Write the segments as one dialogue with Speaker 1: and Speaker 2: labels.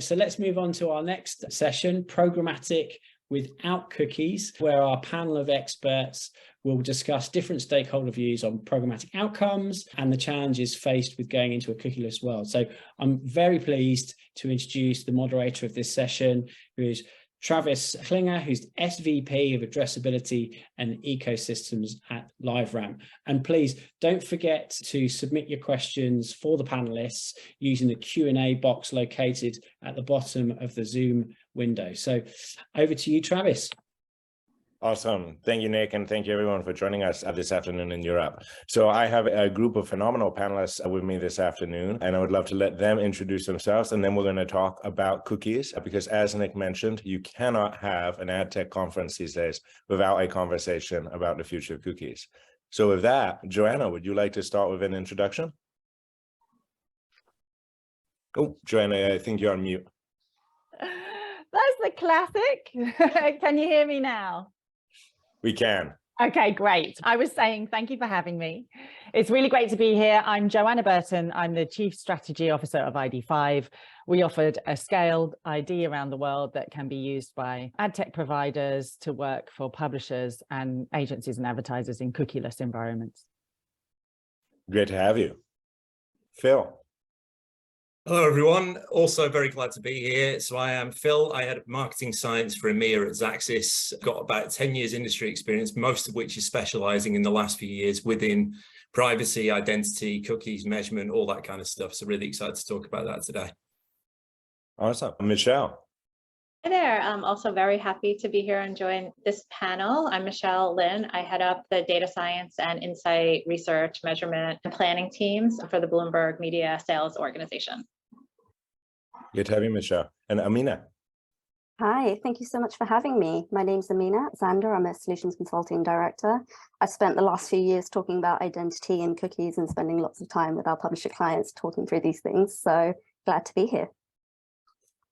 Speaker 1: So let's move on to our next session, Programmatic without cookies, where our panel of experts will discuss different stakeholder views on programmatic outcomes and the challenges faced with going into a cookieless world. So I'm very pleased to introduce the moderator of this session, who is Travis Klinger, who's SVP of Addressability and Ecosystems at LiveRamp. And please don't forget to submit your questions for the panelists using the Q&A box located at the bottom of the Zoom window. So over to you, Travis.
Speaker 2: Awesome. Thank you, Nick, and thank you everyone for joining us this afternoon in Europe. So I have a group of phenomenal panelists with me this afternoon, and I would love to let them introduce themselves, and then we're going to talk about cookies, because as Nick mentioned, you cannot have an ad tech conference these days without a conversation about the future of cookies. So with that, Joanna, would you like to start with an introduction? Oh, Joanna, I think you're on mute.
Speaker 3: That's the classic. Can you hear me now?
Speaker 2: We can.
Speaker 3: Okay, great. I was saying thank you for having me. It's really great to be here. I'm Joanna Burton. I'm the Chief Strategy Officer of ID5. We offered a scaled ID around the world that can be used by ad tech providers to work for publishers and agencies and advertisers in cookieless environments.
Speaker 2: Great to have you. Phil.
Speaker 4: Hello, everyone. Also very glad to be here. So I am Phil. I head up marketing science for EMEA at Xaxis. Got about 10 years industry experience, most of which is specializing in the last few years within privacy, identity, cookies, measurement, all that kind of stuff. So really excited to talk about that today.
Speaker 2: Awesome. Michelle.
Speaker 5: Hi there. I'm also very happy to be here and join this panel. I'm Lynn. I head up the data science and insight research, measurement, and planning teams for the Bloomberg Media Sales Organization.
Speaker 2: Good to have you, Michelle. And Amina.
Speaker 6: Hi, thank you so much for having me. My name's Amina at Xandr. I'm a solutions consulting director. I've spent the last few years talking about identity and cookies and spending lots of time with our publisher clients talking through these things. So glad to be here.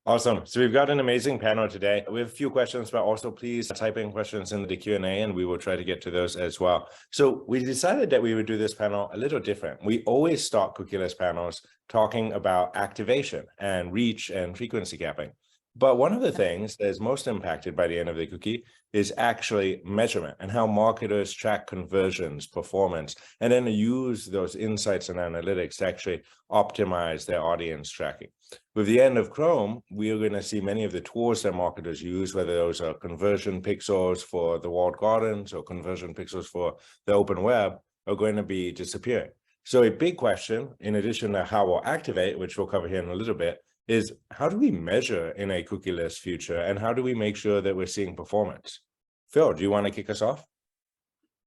Speaker 2: Awesome. So we've got an amazing panel today. We have a few questions, but also please type in questions in the Q&A and we will try to get to those as well. So we decided that we would do this panel a little different. We always start cookieless panels talking about activation and reach and frequency capping. But one of the things that is most impacted by the end of the cookie is actually measurement and how marketers track conversions, performance, and then use those insights and analytics to actually optimize their audience tracking. With the end of Chrome, we are going to see many of the tools that marketers use, whether those are conversion pixels for the walled gardens or conversion pixels for the open web, are going to be disappearing. So a big question, in addition to how we'll activate, which we'll cover here in a little bit, is how do we measure in a cookieless future, and how do we make sure that we're seeing performance? Phil, do you want to kick us off?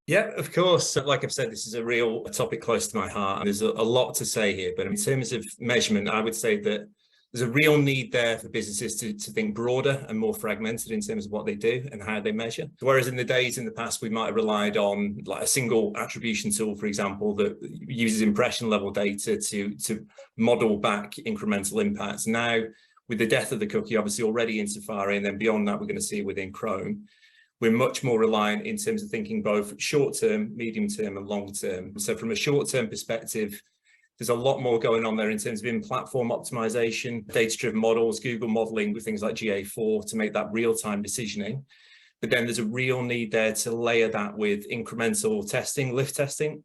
Speaker 4: Yeah, of course. Like I've said, this is a real topic close to my heart. There's a lot to say here, but in terms of measurement, I would say that there's a real need there for businesses to think broader and more fragmented in terms of what they do and how they measure. Whereas in the days in the past, we might have relied on like a single attribution tool, for example, that uses impression level data to model back incremental impacts. Now, with the death of the cookie, obviously already in Safari, and then beyond that, we're going to see within Chrome, we're much more reliant in terms of thinking both short-term, medium-term, and long-term. So from a short-term perspective, there's a lot more going on there in terms of in-platform optimization, data-driven models, Google modeling with things like GA4 to make that real-time decisioning. But then there's a real need there to layer that with incremental testing, lift testing.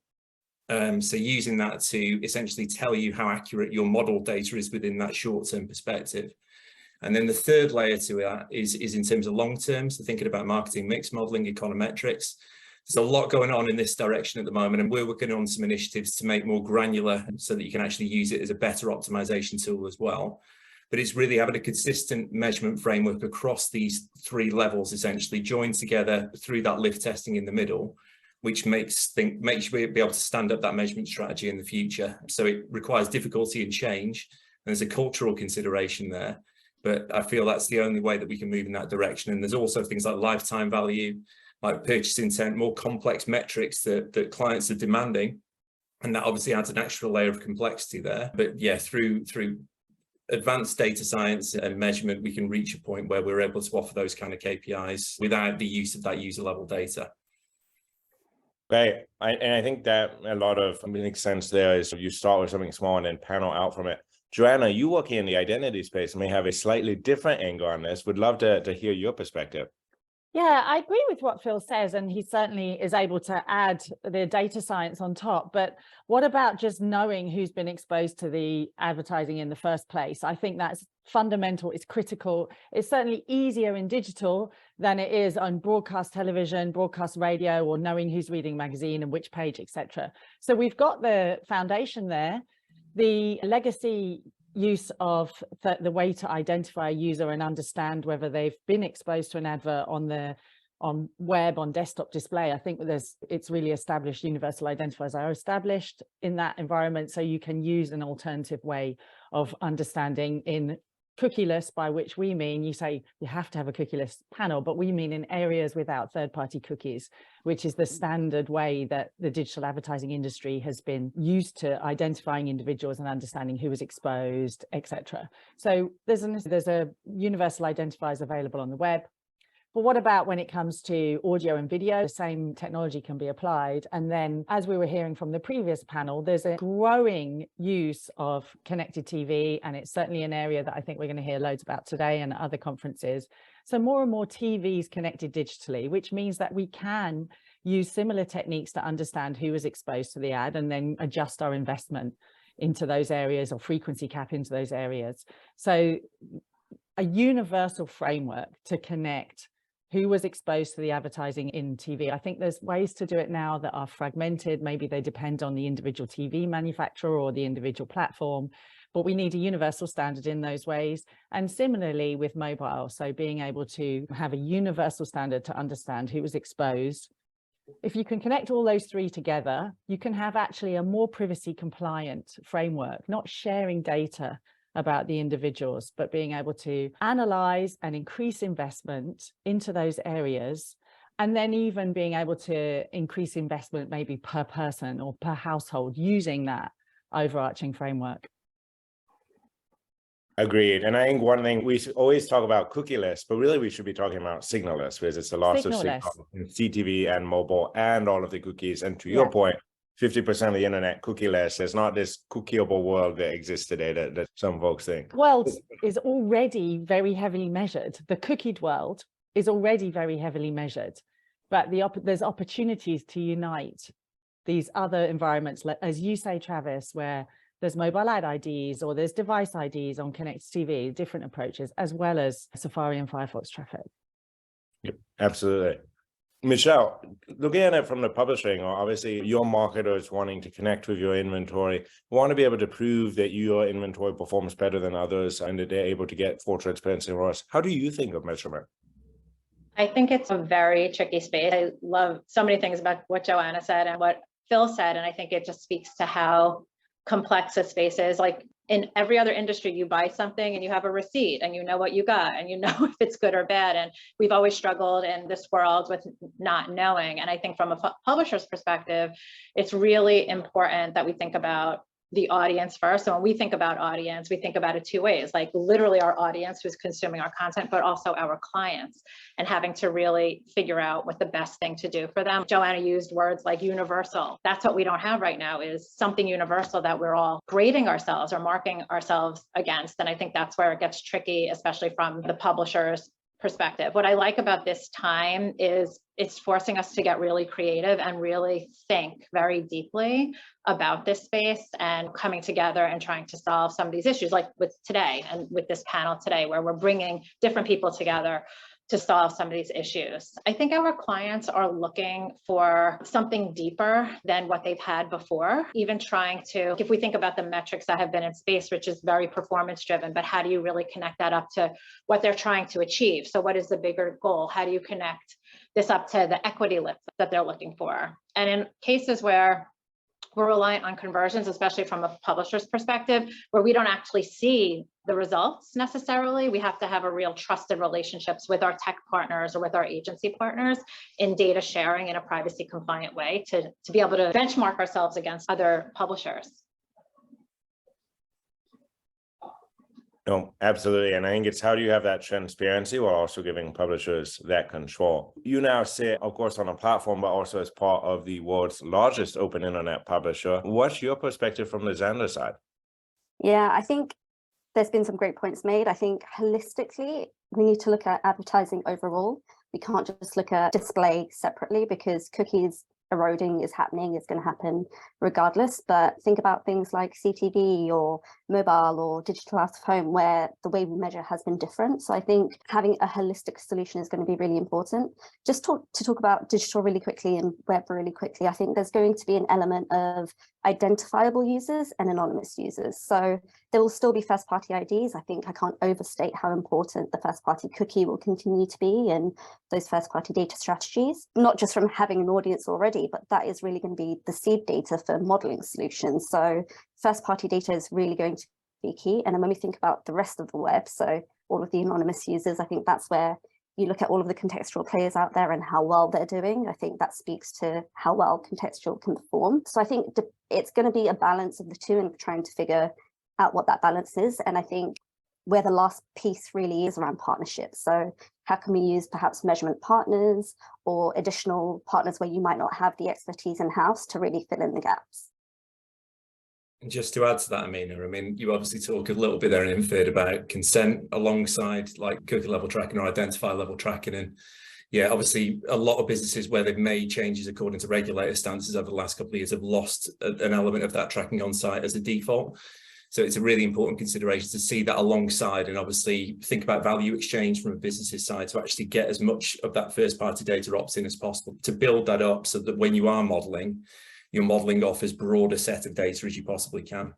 Speaker 4: So using that to essentially tell you how accurate your model data is within that short-term perspective. And then the third layer to that is in terms of long-term, so thinking about marketing mix modeling, econometrics. There's a lot going on in this direction at the moment, and we're working on some initiatives to make more granular so that you can actually use it as a better optimization tool as well. But it's really having a consistent measurement framework across these three levels, essentially joined together through that lift testing in the middle, which makes you be able to stand up that measurement strategy in the future. So it requires difficulty and change, and there's a cultural consideration there. But I feel that's the only way that we can move in that direction. And there's also things like lifetime value, like purchase intent, more complex metrics that clients are demanding. And that obviously adds an extra layer of complexity there. But yeah, through advanced data science and measurement, we can reach a point where we're able to offer those kind of KPIs without the use of that user level data.
Speaker 2: Right. And I think that a lot of makes sense there is you start with something small and then panel out from it Joanna, you working in the identity space may have a slightly different angle on this. Would love to hear your perspective.
Speaker 3: Yeah, I agree with what Phil says, and he certainly is able to add the data science on top. But what about just knowing who's been exposed to the advertising in the first place? I think that's fundamental, it's critical. It's certainly easier in digital than it is on broadcast television, broadcast radio, or knowing who's reading magazine and which page, etc. So we've got the foundation there. The legacy use of the way to identify a user and understand whether they've been exposed to an advert on web, on desktop display. I think it's really established. Universal identifiers are established in that environment, so you can use an alternative way of understanding in cookieless, by which we mean, you say you have to have a cookieless panel, but we mean in areas without third-party cookies, which is the standard way that the digital advertising industry has been used to identifying individuals and understanding who was exposed, etc. So there's a universal identifiers available on the web. But what about when it comes to audio and video? The same technology can be applied. And then, as we were hearing from the previous panel, there's a growing use of connected TV, and it's certainly an area that I think we're going to hear loads about today and at other conferences. So more and more TVs connected digitally, which means that we can use similar techniques to understand who was exposed to the ad and then adjust our investment into those areas or frequency cap into those areas. So a universal framework to connect who was exposed to the advertising in TV. I think there's ways to do it now that are fragmented. Maybe they depend on the individual TV manufacturer or the individual platform, but we need a universal standard in those ways. And similarly with mobile, so being able to have a universal standard to understand who was exposed. If you can connect all those three together, you can have actually a more privacy compliant framework, not sharing data about the individuals, but being able to analyze and increase investment into those areas, and then even being able to increase investment maybe per person or per household using that overarching framework.
Speaker 2: Agreed. And I think one thing, we always talk about cookieless, but really we should be talking about signalless, because it's a loss of signal in CTV and mobile and all of the cookies. And to your point, 50% of the internet cookieless. There's not this cookieable world that exists today that some folks think.
Speaker 3: World is already very heavily measured. The cookied world is already very heavily measured, but there's opportunities to unite these other environments, as you say, Travis, where there's mobile ad IDs or there's device IDs on connected TV, different approaches, as well as Safari and Firefox traffic.
Speaker 2: Yep, absolutely. Michelle, looking at it from the publishing, obviously your marketers wanting to connect with your inventory, want to be able to prove that your inventory performs better than others and that they're able to get full transparency and ROAS. How do you think of measurement?
Speaker 5: I think it's a very tricky space. I love so many things about what Joanna said and what Phil said, and I think it just speaks to how complex this space is. Like in every other industry, you buy something and you have a receipt and you know what you got and you know if it's good or bad. And we've always struggled in this world with not knowing. And I think from a publisher's perspective, it's really important that we think about the audience first. So when we think about audience, we think about it two ways, like literally our audience who's consuming our content, but also our clients, and having to really figure out what the best thing to do for them. Joanna used words like universal. That's what we don't have right now, is something universal that we're all grading ourselves or marking ourselves against. And I think that's where it gets tricky, especially from the publisher's perspective. What I like about this time is it's forcing us to get really creative and really think very deeply about this space and coming together and trying to solve some of these issues, like with today and with this panel today, where we're bringing different people together to solve some of these issues. I think our clients are looking for something deeper than what they've had before, even trying to, if we think about the metrics that have been in space, which is very performance driven, but how do you really connect that up to what they're trying to achieve? So what is the bigger goal? How do you connect this up to the equity lift that they're looking for? And in cases where we're reliant on conversions, especially from a publisher's perspective, where we don't actually see the results necessarily, we have to have a real trusted relationships with our tech partners or with our agency partners in data sharing in a privacy compliant way to be able to benchmark ourselves against other publishers.
Speaker 2: No, absolutely. And I think it's how do you have that transparency while also giving publishers that control? You now sit, of course, on a platform, but also as part of the world's largest open internet publisher. What's your perspective from the Xandr side?
Speaker 6: Yeah, I think there's been some great points made. I think holistically, we need to look at advertising overall. We can't just look at display separately, because cookies eroding is happening, it's going to happen regardless. But think about things like CTV or mobile or digital out of home, where the way we measure has been different. So I think having a holistic solution is going to be really important. Just to talk about digital really quickly and web really quickly, I think there's going to be an element of identifiable users and anonymous users. So there will still be first party IDs. I think I can't overstate how important the first party cookie will continue to be in those first party data strategies, not just from having an audience already, but that is really going to be the seed data for modeling solutions. So first party data is really going to be key. And then when we think about the rest of the web, so all of the anonymous users, I think that's where you look at all of the contextual players out there and how well they're doing. I think that speaks to how well contextual can perform. So I think it's going to be a balance of the two and trying to figure out what that balance is. And I think where the last piece really is around partnerships. So how can we use perhaps measurement partners or additional partners where you might not have the expertise in-house to really fill in the gaps?
Speaker 4: And just to add to that, Amina, I mean, you obviously talk a little bit there in inferred about consent alongside like cookie level tracking or identifier level tracking. And yeah, obviously a lot of businesses where they've made changes according to regulator standards over the last couple of years have lost an element of that tracking on site as a default. So it's a really important consideration to see that alongside, and obviously think about value exchange from a business's side to actually get as much of that first party data ops in as possible, to build that up so that when you are modeling, you're modeling off as broad a set of data as you possibly can.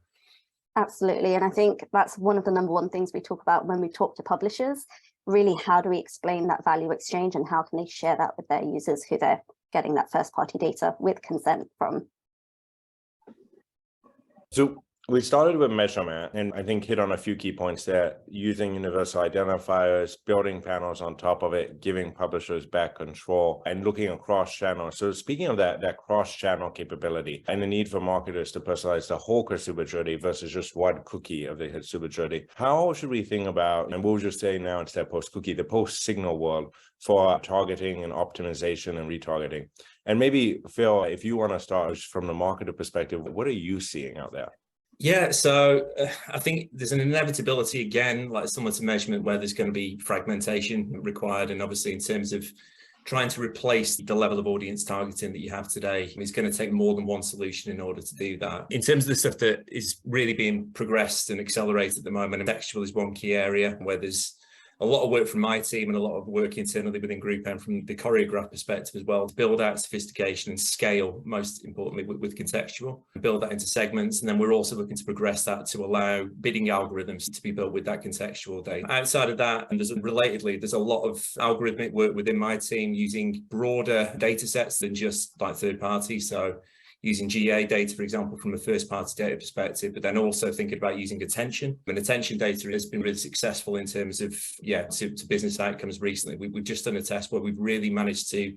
Speaker 6: Absolutely. And I think that's one of the number one things we talk about when we talk to publishers. Really, how do we explain that value exchange and how can they share that with their users who they're getting that first party data with consent from?
Speaker 2: So we started with measurement, and I think hit on a few key points there, using universal identifiers, building panels on top of it, giving publishers back control, and looking across channels. So speaking of that cross-channel capability and the need for marketers to personalize the whole consumer journey versus just one cookie of the consumer journey, how should we think about, and we'll just say now instead of post-cookie, the post-signal world for targeting and optimization and retargeting? And maybe, Phil, if you want to start from the marketer perspective, what are you seeing out there?
Speaker 4: Yeah, so I think there's an inevitability again, like similar to measurement, where there's going to be fragmentation required. And obviously in terms of trying to replace the level of audience targeting that you have today, it's going to take more than one solution in order to do that. In terms of the stuff that is really being progressed and accelerated at the moment, contextual is one key area where there's a lot of work from my team and a lot of work internally within Group M from the choreograph perspective as well, to build out sophistication and scale, most importantly with contextual, build that into segments. And then we're also looking to progress that to allow bidding algorithms to be built with that contextual data. Outside of that, and there's a lot of algorithmic work within my team using broader data sets than just like third party. So using GA data, for example, from a first-party data perspective, but then also thinking about using attention. And attention data has been really successful in terms of, to business outcomes recently. We've just done a test where we've really managed to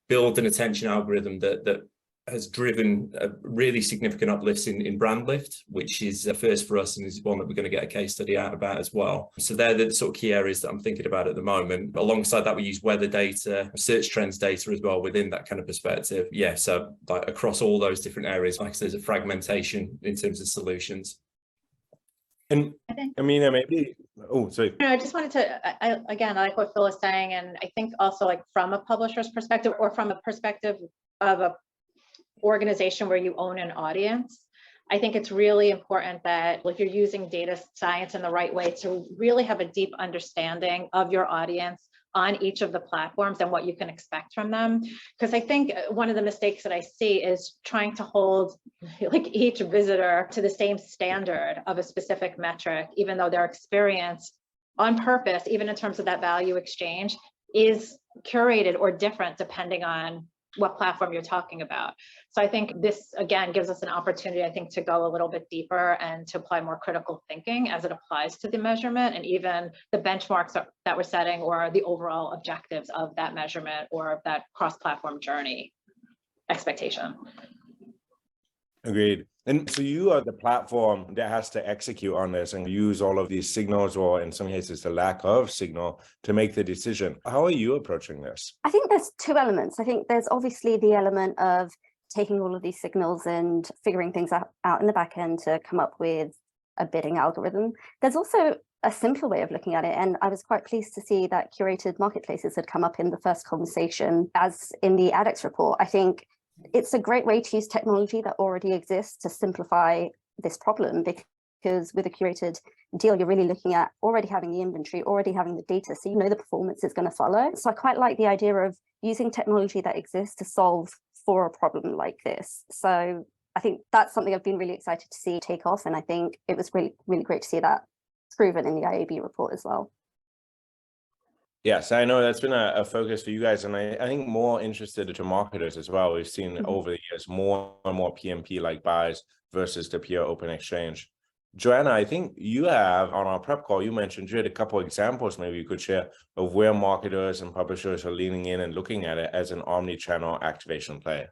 Speaker 4: build an attention algorithm that has driven a really significant uplifts in brand lift, which is a first for us and is one that we're going to get a case study out about as well. So they're the sort of key areas that I'm thinking about at the moment. Alongside that, we use weather data, search trends data as well within that kind of perspective. Yeah, so like across all those different areas, like there's a fragmentation in terms of solutions.
Speaker 2: And Amina, maybe, sorry.
Speaker 5: I just wanted to, again, I like what Phil is saying, and I think also like from a publisher's perspective or from a perspective of a organization where you own an audience, I think it's really important that if you're using data science in the right way to really have a deep understanding of your audience on each of the platforms and what you can expect from them. Because I think one of the mistakes that I see is trying to hold like each visitor to the same standard of a specific metric, even though their experience on purpose, even in terms of that value exchange, is curated or different depending on what platform you're talking about. So I think this, again, gives us an opportunity, I think, to go a little bit deeper and to apply more critical thinking as it applies to the measurement and even the benchmarks that we're setting or the overall objectives of that measurement or of that cross-platform journey expectation.
Speaker 2: Agreed. And so you are the platform that has to execute on this and use all of these signals, or in some cases, the lack of signal, to make the decision. How are you approaching this?
Speaker 6: I think there's two elements. I think there's obviously the element of taking all of these signals and figuring things out in the back end to come up with a bidding algorithm. There's also a simpler way of looking at it. And I was quite pleased to see that curated marketplaces had come up in the first conversation as in the ADX report. I think it's a great way to use technology that already exists to simplify this problem, because with a curated deal, you're really looking at already having the inventory, already having the data, so you know the performance is going to follow. So I quite like the idea of using technology that exists to solve for a problem like this. So I think that's something I've been really excited to see take off, and I think it was really, really great to see that proven in the IAB report as well.
Speaker 2: Yes, I know that's been a focus for you guys, and I think more interested to marketers as well. We've seen over the years more and more PMP-like buys versus the pure open exchange. Joanna, I think you have, on our prep call, you mentioned you had a couple of examples maybe you could share of where marketers and publishers are leaning in and looking at it as an omni-channel activation play.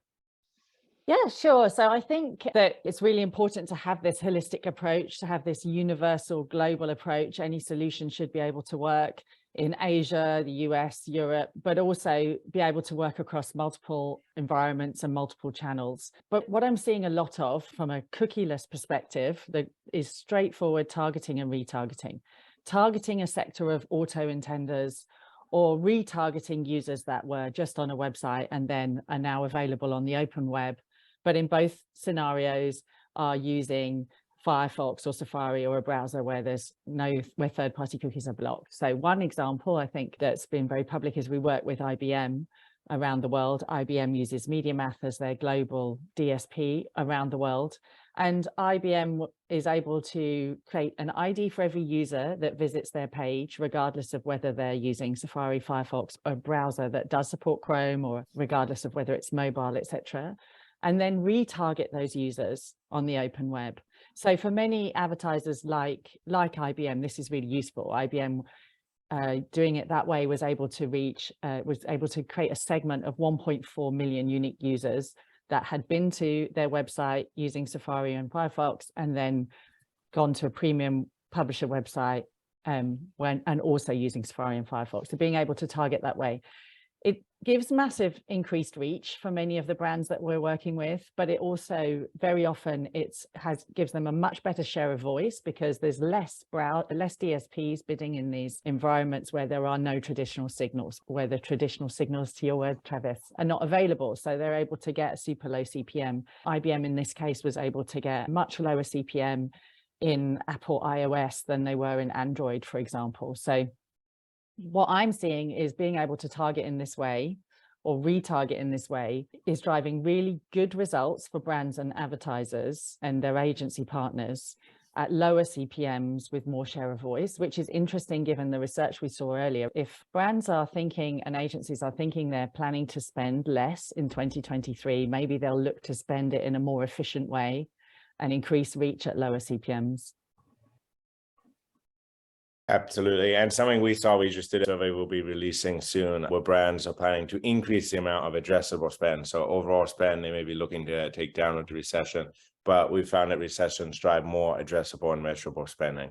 Speaker 3: Yeah, sure. So I think that it's really important to have this holistic approach, to have this universal global approach. Any solution should be able to work in Asia, the US, Europe, but also be able to work across multiple environments and multiple channels. But what I'm seeing a lot of from a cookieless perspective that is straightforward targeting and retargeting. Targeting a sector of auto intenders or retargeting users that were just on a website and then are now available on the open web, but in both scenarios are using Firefox or Safari or a browser where where third-party cookies are blocked. So one example I think that's been very public is we work with IBM around the world. IBM uses MediaMath as their global DSP around the world. And IBM is able to create an ID for every user that visits their page, regardless of whether they're using Safari, Firefox, or a browser that does support Chrome, or regardless of whether it's mobile, etc. And then retarget those users on the open web. So for many advertisers like IBM, this is really useful. IBM doing it that way was able to create a segment of 1.4 million unique users that had been to their website using Safari and Firefox and then gone to a premium publisher website and also using Safari and Firefox. So being able to target that way. It gives massive increased reach for many of the brands that we're working with, but it also very often gives them a much better share of voice because there's less DSPs bidding in these environments where there are no traditional signals, where the traditional signals, to your word, Travis, are not available. So they're able to get a super low CPM. IBM in this case was able to get much lower CPM in Apple iOS than they were in Android, for example. So what I'm seeing is being able to target in this way or retarget in this way is driving really good results for brands and advertisers and their agency partners at lower CPMs with more share of voice, which is interesting given the research we saw earlier. If brands are thinking and agencies are thinking they're planning to spend less in 2023, maybe they'll look to spend it in a more efficient way and increase reach at lower CPMs.
Speaker 2: Absolutely. And something we just did a survey we'll be releasing soon where brands are planning to increase the amount of addressable spend. So overall spend, they may be looking to take down with the recession, but we found that recessions drive more addressable and measurable spending.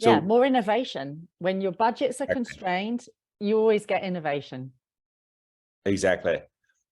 Speaker 2: So,
Speaker 3: yeah, more innovation. When your budgets are constrained, you always get innovation.
Speaker 2: Exactly.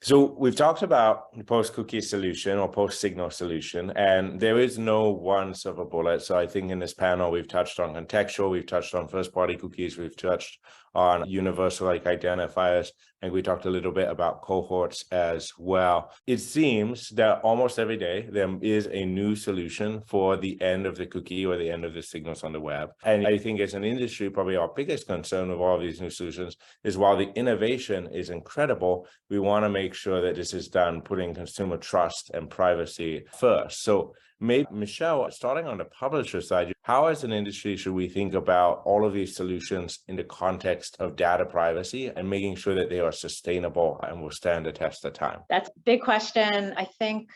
Speaker 2: So we've talked about the post-cookie solution or post-signal solution, and there is no one silver bullet. So I think in this panel, we've touched on contextual, we've touched on first-party cookies, we've touched on universal like identifiers, and we talked a little bit about cohorts as well. It seems that almost every day there is a new solution for the end of the cookie or the end of the signals on the web. And I think as an industry, probably our biggest concern with all of these new solutions is while the innovation is incredible, we want to make sure that this is done putting consumer trust and privacy first. So maybe, Michelle, starting on the publisher side, how as an industry should we think about all of these solutions in the context of data privacy and making sure that they are sustainable and will stand the test of time?
Speaker 5: That's a big question. I think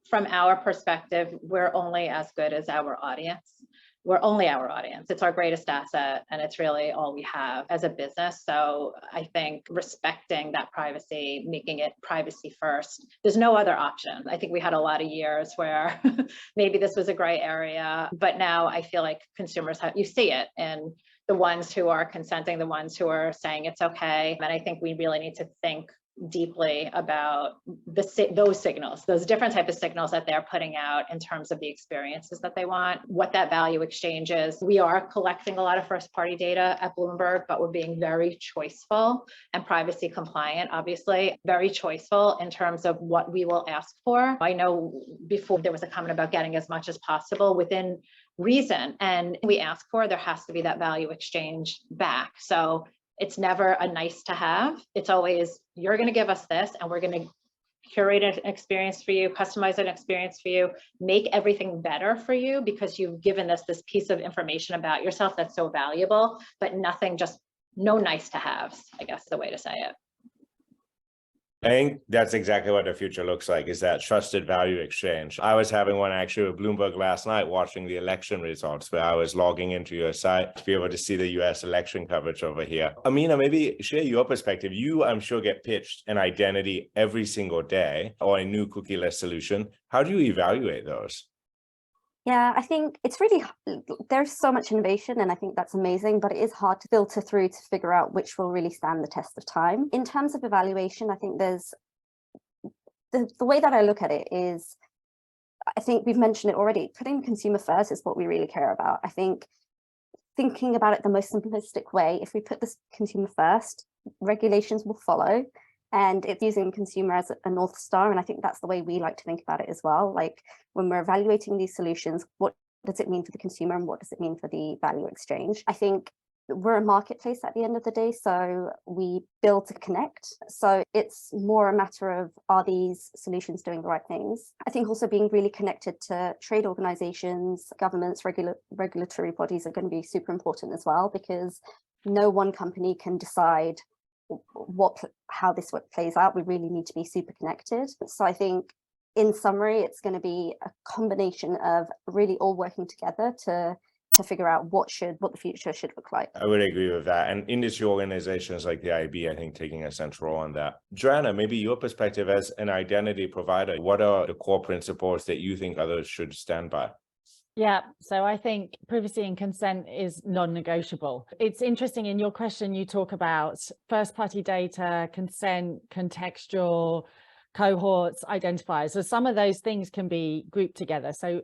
Speaker 5: from our perspective, we're only as good as our audience. We're only our audience. It's our greatest asset, and it's really all we have as a business. So I think respecting that privacy, making it privacy first, there's no other option. I think we had a lot of years where maybe this was a gray area, but now I feel like consumers you see it in the ones who are consenting, the ones who are saying it's okay. And I think we really need to think deeply about those signals, those different types of signals that they're putting out in terms of the experiences that they want, what that value exchange is. We are collecting a lot of first-party data at Bloomberg, but we're being very choiceful and privacy compliant, obviously, very choiceful in terms of what we will ask for. I know before there was a comment about getting as much as possible within reason, and we ask for, there has to be that value exchange back. So it's never a nice to have. It's always, you're going to give us this and we're going to curate an experience for you, customize an experience for you, make everything better for you because you've given us this piece of information about yourself that's so valuable, but nothing, just no nice to haves, I guess is the way to say it.
Speaker 2: I think that's exactly what the future looks like, is that trusted value exchange. I was having one actually with Bloomberg last night, watching the election results, where I was logging into your site to be able to see the US election coverage over here. Amina, maybe share your perspective. You, I'm sure, get pitched an identity every single day or a new cookieless solution. How do you evaluate those?
Speaker 6: Yeah, I think it's really, there's so much innovation and I think that's amazing, but it is hard to filter through to figure out which will really stand the test of time. In terms of evaluation, I think there's, the way that I look at it is, I think we've mentioned it already, putting consumer first is what we really care about. I think thinking about it the most simplistic way, if we put this consumer first, regulations will follow. And it's using consumer as a North Star. And I think that's the way we like to think about it as well. Like when we're evaluating these solutions, what does it mean for the consumer and what does it mean for the value exchange? I think we're a marketplace at the end of the day, so we build to connect. So it's more a matter of, are these solutions doing the right things? I think also being really connected to trade organizations, governments, regulatory bodies are going to be super important as well, because no one company can decide how this work plays out. We really need to be super connected. So I think in summary, it's going to be a combination of really all working together to figure out what the future should look like.
Speaker 2: I would agree with that. And industry organizations like the IB, I think, taking a central role on that. Joanna, maybe your perspective as an identity provider, what are the core principles that you think others should stand by?
Speaker 3: Yeah, so I think privacy and consent is non-negotiable. It's interesting, in your question, you talk about first-party data, consent, contextual, cohorts, identifiers. So some of those things can be grouped together. So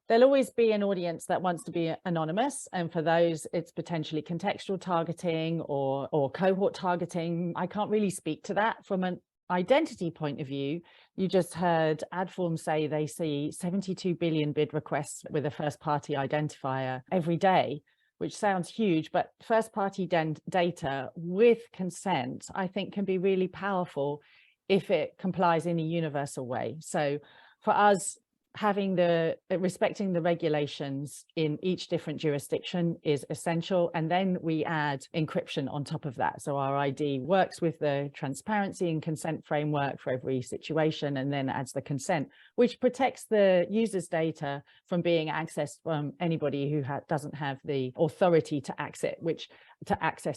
Speaker 3: there'll always be an audience that wants to be anonymous. And for those, it's potentially contextual targeting or cohort targeting. I can't really speak to that from an identity point of view. You just heard Adform say they see 72 billion bid requests with a first party identifier every day, which sounds huge, but first party data with consent, I think, can be really powerful if it complies in a universal way. So for us, respecting the regulations in each different jurisdiction is essential. And then we add encryption on top of that. So our ID works with the transparency and consent framework for every situation, and then adds the consent, which protects the user's data from being accessed from anybody who doesn't have the authority to access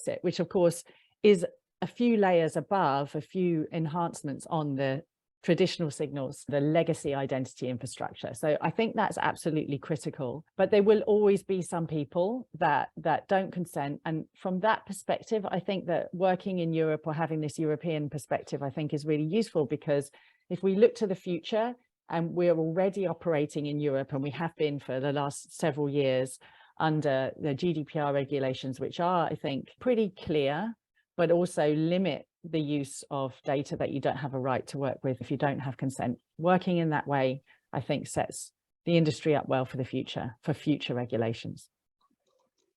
Speaker 3: it, which of course is a few layers above, a few enhancements on the traditional signals, the legacy identity infrastructure. So I think that's absolutely critical, but there will always be some people that don't consent. And from that perspective, I think that working in Europe or having this European perspective, I think is really useful, because if we look to the future, and we're already operating in Europe, and we have been for the last several years under the GDPR regulations, which are, I think, pretty clear, but also limit the use of data that you don't have a right to work with if you don't have consent. Working in that way, I think, sets the industry up well for the future, for future regulations.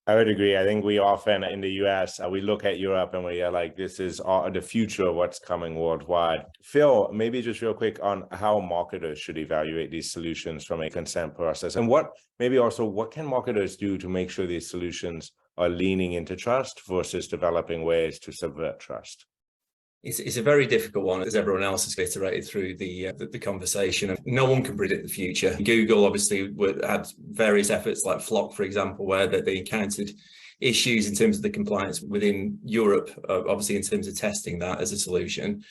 Speaker 2: I would agree. I think we often in the US, we look at Europe and we are like, this is the future of what's coming worldwide. Phil, maybe just real quick on how marketers should evaluate these solutions from a consent process, and what can marketers do to make sure these solutions are leaning into trust versus developing ways to subvert trust?
Speaker 4: It's a very difficult one, as everyone else has iterated through the conversation. No one can predict the future. Google obviously had various efforts like Flock, for example, where they encountered issues in terms of the compliance within Europe, obviously in terms of testing that as a solution.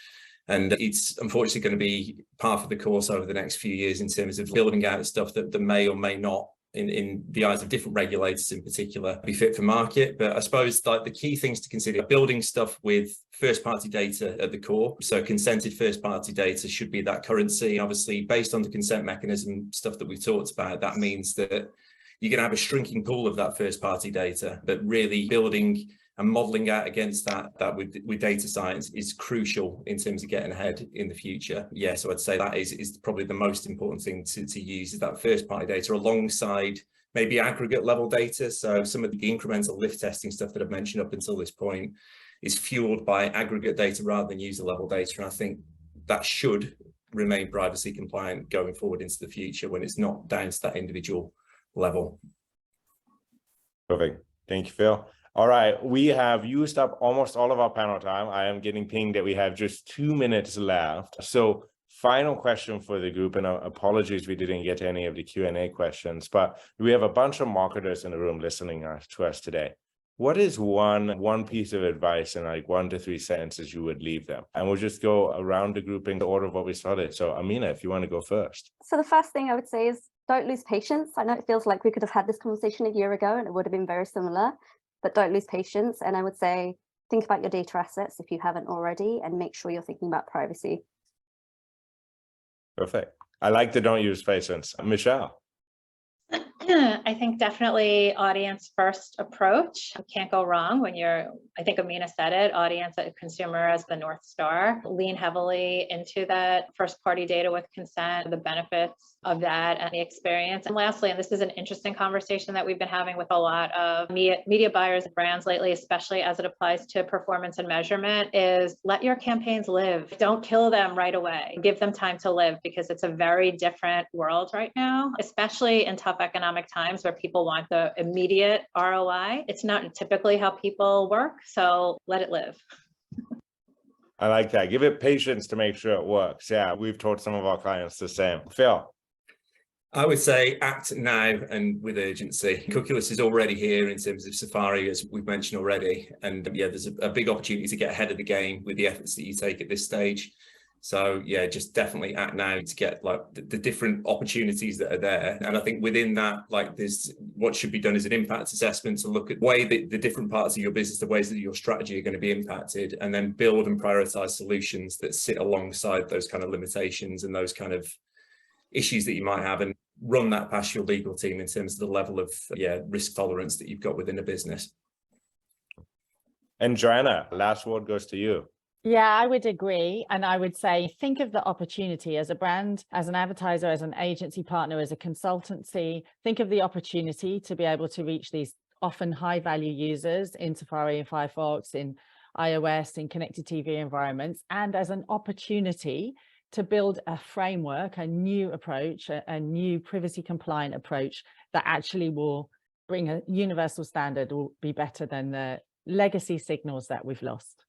Speaker 4: And it's unfortunately going to be part of the course over the next few years in terms of building out stuff that may or may not in the eyes of different regulators in particular, be fit for market. But I suppose like the key things to consider, building stuff with first-party data at the core. So consented first-party data should be that currency. Obviously, based on the consent mechanism stuff that we've talked about, that means that you're going to have a shrinking pool of that first-party data, but really building and modeling out against that with data science is crucial in terms of getting ahead in the future. Yeah, so I'd say that is probably the most important thing to use, is that first party data alongside maybe aggregate level data. So some of the incremental lift testing stuff that I've mentioned up until this point is fueled by aggregate data rather than user level data. And I think that should remain privacy compliant going forward into the future when it's not down to that individual level.
Speaker 2: Perfect. Thank you, Phil. All right, we have used up almost all of our panel time. I am getting pinged that we have just 2 minutes left. So final question for the group, and apologies we didn't get to any of the Q&A questions, but we have a bunch of marketers in the room listening to us today. What is one piece of advice in like 1 to 3 sentences you would leave them? And we'll just go around the group in the order of what we started. So Amina, if you want to go first.
Speaker 6: So the first thing I would say is don't lose patience. I know it feels like we could have had this conversation a year ago and it would have been very similar, but don't lose patience. And I would say, think about your data assets if you haven't already, and make sure you're thinking about privacy.
Speaker 2: Perfect. I like the don't use patience. Michelle.
Speaker 5: I think definitely audience first approach. You can't go wrong when I think Amina said it, audience and consumer as the North Star. Lean heavily into that first party data with consent, the benefits of that and the experience. And lastly, and this is an interesting conversation that we've been having with a lot of media buyers and brands lately, especially as it applies to performance and measurement, is let your campaigns live. Don't kill them right away. Give them time to live, because it's a very different world right now, especially in tough economic times where people want the immediate ROI. It's not typically how people work, so let it live.
Speaker 2: I like that. Give it patience to make sure it works. Yeah, we've taught some of our clients the same. Phil.
Speaker 4: I would say act now and with urgency. Cookieless is already here in terms of Safari, as we've mentioned already. And yeah, there's a big opportunity to get ahead of the game with the efforts that you take at this stage. So yeah, just definitely act now to get like the different opportunities that are there. And I think within that, like there's what should be done is an impact assessment to look at the way that the different parts of your business, the ways that your strategy are going to be impacted, and then build and prioritize solutions that sit alongside those kind of limitations and those kind of issues that you might have, and run that past your legal team in terms of the level of risk tolerance that you've got within a business.
Speaker 2: And Joanna, last word goes to you.
Speaker 3: Yeah, I would agree. And I would say, think of the opportunity as a brand, as an advertiser, as an agency partner, as a consultancy. Think of the opportunity to be able to reach these often high value users in Safari and Firefox, in iOS, in connected TV environments, and as an opportunity to build a framework, a new approach, a new privacy compliant approach that actually will bring a universal standard, will be better than the legacy signals that we've lost.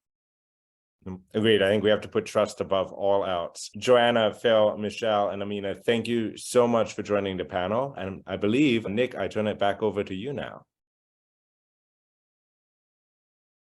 Speaker 2: Agreed. I think we have to put trust above all else. Joanna, Phil, Michelle, and Amina, thank you so much for joining the panel. And I believe, Nick, I turn it back over to you now.